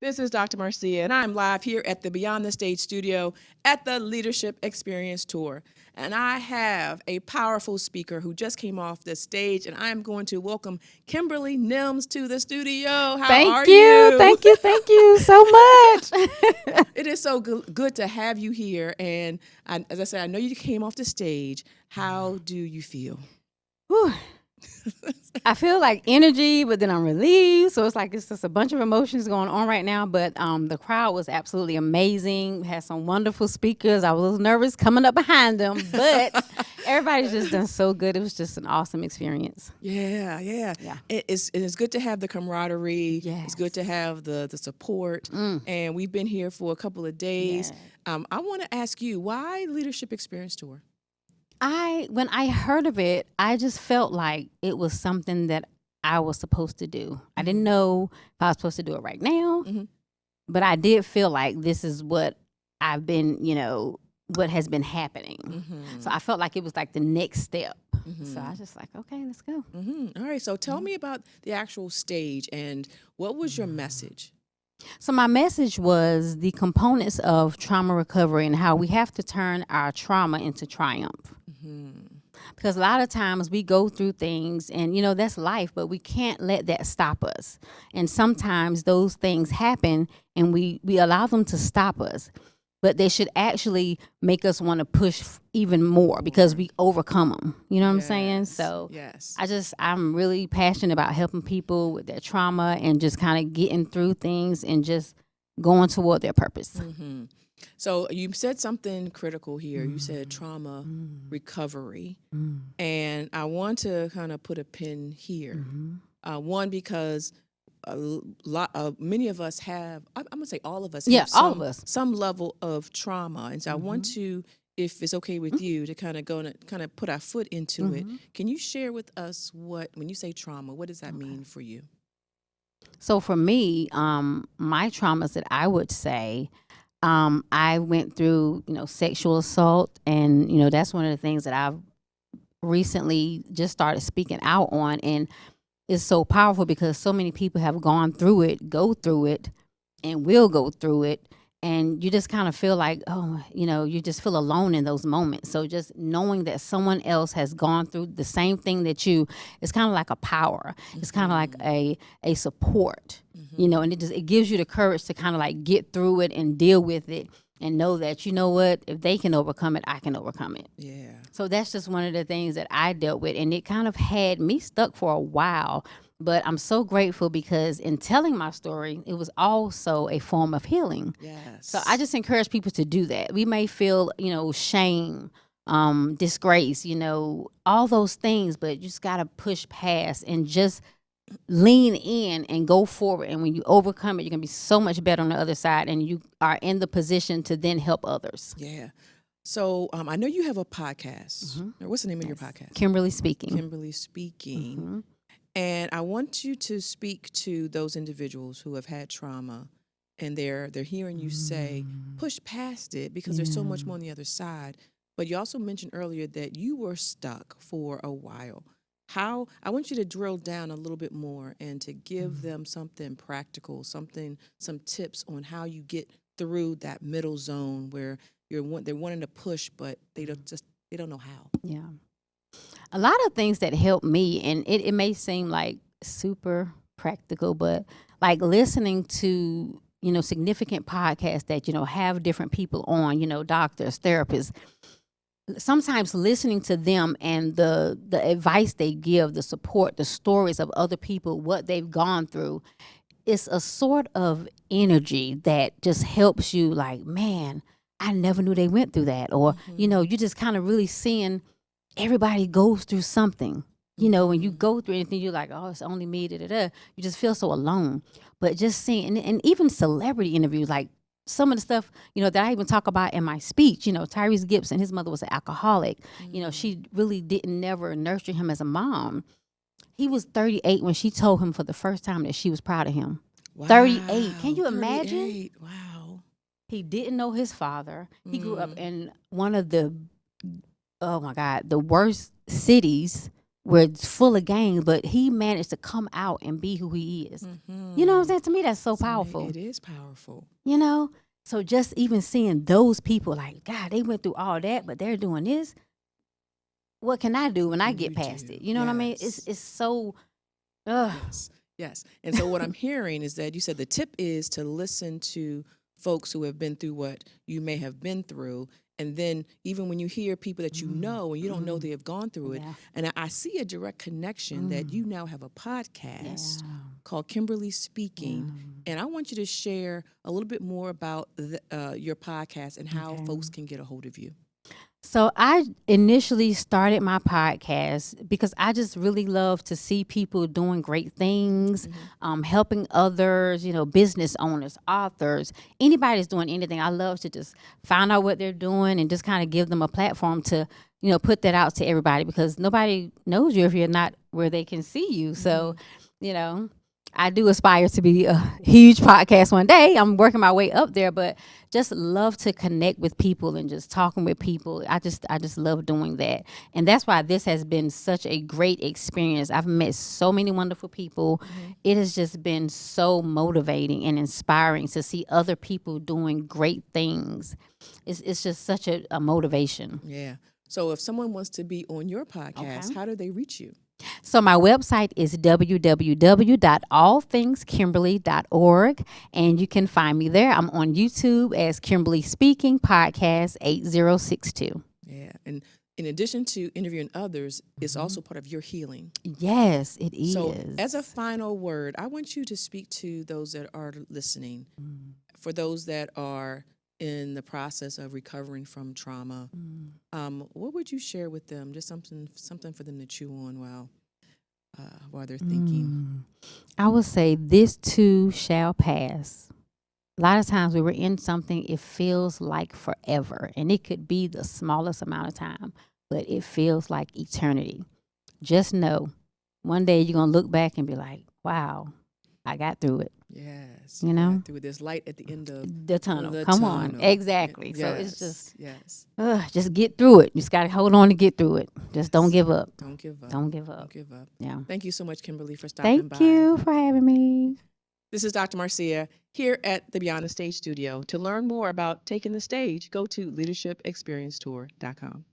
This is Dr. Marcia, and I'm live here at the Beyond the Stage studio at the Leadership Experience Tour. And I have a powerful speaker who just came off the stage, and I'm going to welcome Kimberly Nelms to the studio. How Thank are you. you? Thank you so much. It is so good to have you here. And as I said, I know you came off the stage. How do you feel? Whew. I feel like energy, but then I'm relieved. So it's just a bunch of emotions going on right now. But the crowd was absolutely amazing. We had some wonderful speakers. I was a little nervous coming up behind them, but everybody's just done so good. It was just an awesome experience. Yeah. Yeah. It's good to have the camaraderie. It's good Yes. to have the support. And we've been here for a couple of days. Yes. I want to ask you, why Leadership Experience Tour? When I heard of it, I just felt like it was something that I was supposed to do. I didn't know if I was supposed to do it right now, Mhm. but I did feel like this is what I've been, what has been happening. So I felt like it was like the next step. So I was just like, okay, let's go. All right. So tell me about the actual stage and what was your message? So my message was the components of trauma recovery and how we have to turn our trauma into triumph. Because a lot of times we go through things and, that's life, but we can't let that stop us. And sometimes those things happen and we allow them to stop us. But they should actually make us want to push even more because we overcome them. You know what I'm saying? So Yes. I'm really passionate about helping people with their trauma and just kind of getting through things and just going toward their purpose. So you said something critical here. You said trauma recovery. And I want to kind of put a pin here. One, because many of us have, I'm going to say all of us have all of us. some level of trauma. And so I want to, if it's okay with you, to kind of go and kind of put our foot into it. Can you share with us when you say trauma, what does that mean for you? So for me, my traumas that I would say, I went through, sexual assault, and that's one of the things that I've recently just started speaking out on, and it's so powerful because so many people have gone through it, go through it, and will go through it. And you just kind of feel like, you just feel alone in those moments. So just knowing that someone else has gone through the same thing that you, it's kind of like a power. It's kind of like a support, and it gives you the courage to kind of like get through it and deal with it and know that, you know what, if they can overcome it, I can overcome it. Yeah. So that's just one of the things that I dealt with, and it kind of had me stuck for a while. But I'm so grateful because in telling my story, it was also a form of healing. Yes. So I just encourage people to do that. We may feel, shame, disgrace, all those things, but you just got to push past and just lean in and go forward. And when you overcome it, you're going to be so much better on the other side, and you are in the position to then help others. Yeah. So I know you have a podcast. What's the name of your podcast? Kimberly speaking. Kimberly Speaking. And I want you to speak to those individuals who have had trauma, and they're hearing you say, push past it because there's so much more on the other side. But you also mentioned earlier that you were stuck for a while. I want you to drill down a little bit more and to give them something practical, some tips on how you get through that middle zone where they're wanting to push, but they don't know how. Yeah. A lot of things that help me, and it may seem like super practical, but like listening to, significant podcasts that, have different people on, doctors, therapists, sometimes listening to them and the advice they give, the support, the stories of other people, what they've gone through, it's a sort of energy that just helps you like, man, I never knew they went through that. Or, you just kind of really seeing everybody goes through something. When you go through anything, you're like, oh, it's only me, da-da-da. You just feel so alone. But just seeing, and even celebrity interviews, like some of the stuff, that I even talk about in my speech, Tyrese Gibson, his mother was an alcoholic. She really didn't never nurture him as a mom. He was 38 when she told him for the first time that she was proud of him. Wow, 38. Can you imagine? 38. Wow. He didn't know his father. He grew up in one of the, oh my God, the worst cities where it's full of gangs, but he managed to come out and be who he is. You know what I'm Mm-hmm. saying? To me, that's so powerful. It is powerful. You know? So just even seeing those people, like, God, they went through all that, but they're doing this. What can I do What when I can get you past do? it? You know what I mean? Yes. It's so ugh. Yes. Yes. And so what I'm hearing is that you said the tip is to listen to folks who have been through what you may have been through. And then even when you hear people that you know and you don't know they have gone through it, Yeah. and I see a direct connection that you now have a Yeah. podcast called Kimberly Speaking. And I want you to share a little bit more about your podcast and how Okay. folks can get a hold of you. So I initially started my podcast because I just really love to see people doing great things, helping others, business owners, authors, anybody that's doing anything. I love to just find out what they're doing and just kind of give them a platform to, put that out to everybody because nobody knows you if you're not where they can see you. So, you know, I do aspire to be a huge podcast one day. I'm working my way up there, but just love to connect with people and just talking with people. I just love doing that. And that's why this has been such a great experience. I've met so many wonderful people. It has just been so motivating and inspiring to see other people doing great things. It's just such a motivation. Yeah. So if someone wants to be on your Okay. podcast, how do they reach you? So my website is www.allthingskimberly.org, and you can find me there. I'm on YouTube as Kimberly Speaking Podcast 8062. Yeah. And in addition to interviewing others, it's also part of your healing. Yes, it So, is. as a final word, I want you to speak to those that are listening, for those that are in the process of recovering from trauma. What would you share with them? Just something for them to chew on while they're thinking. I would say this too shall pass. A lot of times when we're in something, it feels like forever, and it could be the smallest amount of time, but it feels like eternity. Just know one day you're going to look back and be like, wow, I got through it. Yes, You you know, got through this light at the end of the tunnel. the Come on. tunnel. Exactly. So it's Yes, just, yes. just get through it. You just got to hold on to get through it. Just don't Yes. give up. Don't give up. Don't give Don't up. give up. Yeah. Thank you so much, Kimberly, for stopping Thank by. you for having me. This is Dr. Marcia here at the Beyond the Stage studio. To learn more about taking the stage, go to leadershipexperiencetour.com.